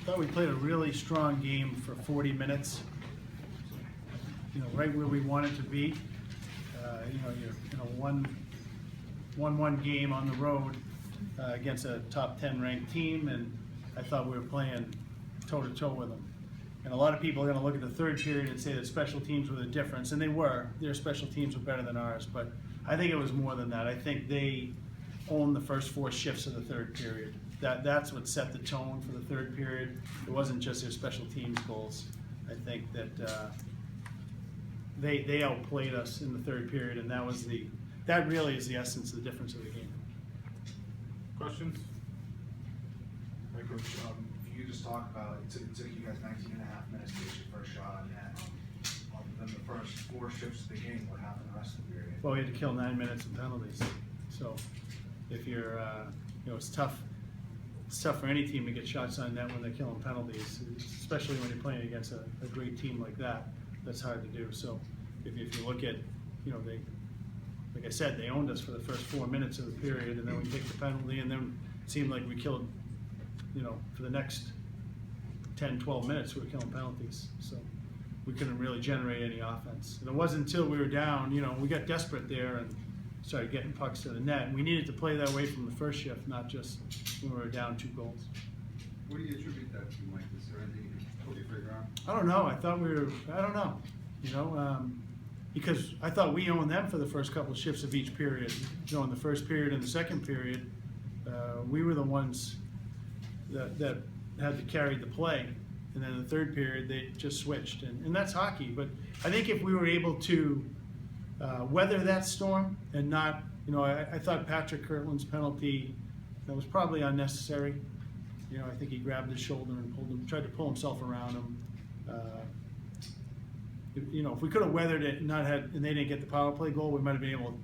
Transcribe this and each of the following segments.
thought we played a really strong game for 40 minutes. Right where we wanted to be. You're in a 1-1 game on the road against a top 10 ranked team, and I thought we were playing toe-to-toe with them. And a lot of people are going to look at the third period and say that special teams were the difference, and they were. Their special teams were better than ours, but I think it was more than that. I think they owned the first 4 shifts of the third period. That's what set the tone for the third period. It wasn't just their special teams goals. I think that they outplayed us in the third period, and that really is the essence of the difference of the game. Questions? Hi, Coach. If you could just talk about, it took you guys 19 and a half minutes to get your first shot, and other than the first 4 shifts of the game, what happened the rest of the period? Well, we had to kill 9 minutes in penalties. So if you're, it's tough. It's tough for any team to get shots on net when they're killing penalties, especially when you're playing against a great team like that. That's hard to do. So if you look at, like I said, they owned us for the first 4 minutes of the period, and then we kicked the penalty, and then it seemed like we killed, for the next 10, 12 minutes, we were killing penalties. So we couldn't really generate any offense. And it wasn't until we were down, we got desperate there and started getting pucks to the net. And we needed to play that way from the first shift, not just when we were down 2 goals. What do you attribute that to, Mike? Is there anything you can figure out? I don't know. I don't know. Because I thought we owned them for the first couple of shifts of each period. In the first period and the second period, we were the ones that had to carry the play. And then in the third period, they just switched. And that's hockey. But I think if we were able to weather that storm and not, I thought Patrick Kirtland's penalty, that was probably unnecessary. I think he grabbed his shoulder and tried to pull himself around him. If we could have weathered it and and they didn't get the power play goal, we might have been able to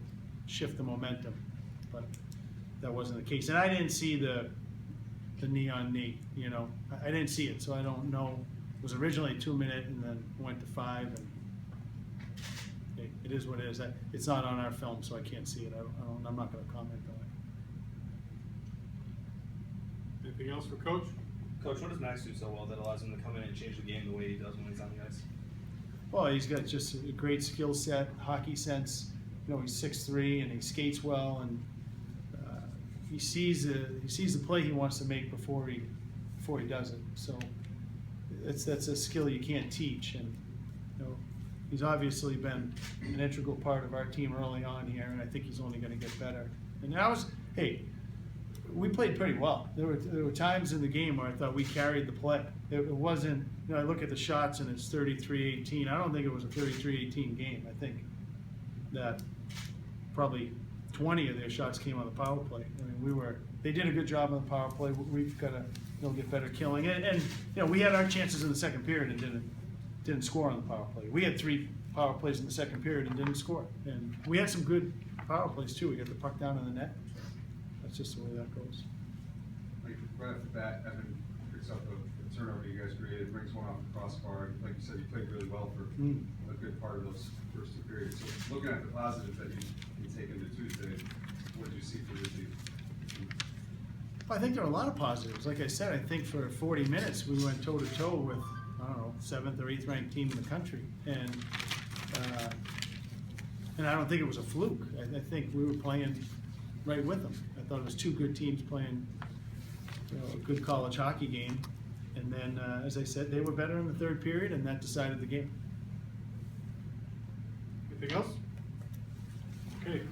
shift the momentum. But that wasn't the case. And I didn't see the knee on knee. I didn't see it, so I don't know. It was originally 2 minute and then went to 5. And it is what it is. It's not on our film, so I can't see it. I'm not going to comment on it. Anything else for Coach? Coach, what does Max do so well that allows him to come in and change the game the way he does when he's on the ice? Well, he's got just a great skill set, hockey sense. He's 6'3" and he skates well, and he sees the play he wants to make before he does it. So that's a skill you can't teach, and he's obviously been an integral part of our team early on here, and I think he's only going to get better. And we played pretty well. There were times in the game where I thought we carried the play. It wasn't, I look at the shots and it's 33-18. I don't think it was a 33-18 game. I think that probably 20 of their shots came on the power play. They did a good job on the power play. We've got to get better killing. And we had our chances in the second period and didn't score on the power play. We had 3 power plays in the second period and didn't score. And we had some good power plays too. We got the puck down in the net. That's just the way that goes. Like right off the bat, Evan picks up the turnover you guys created, brings one off the crossbar. Like you said, you played really well for a good part of those first 2 periods. So looking at the positives that you take into Tuesday, what did you see for your team? I think there are a lot of positives. Like I said, I think for 40 minutes we went toe-to-toe with, 7th or 8th ranked team in the country. And I don't think it was a fluke. I think we were playing right with them. I thought it was 2 good teams playing a good college hockey game. And then, as I said, they were better in the third period, and that decided the game. Anything else?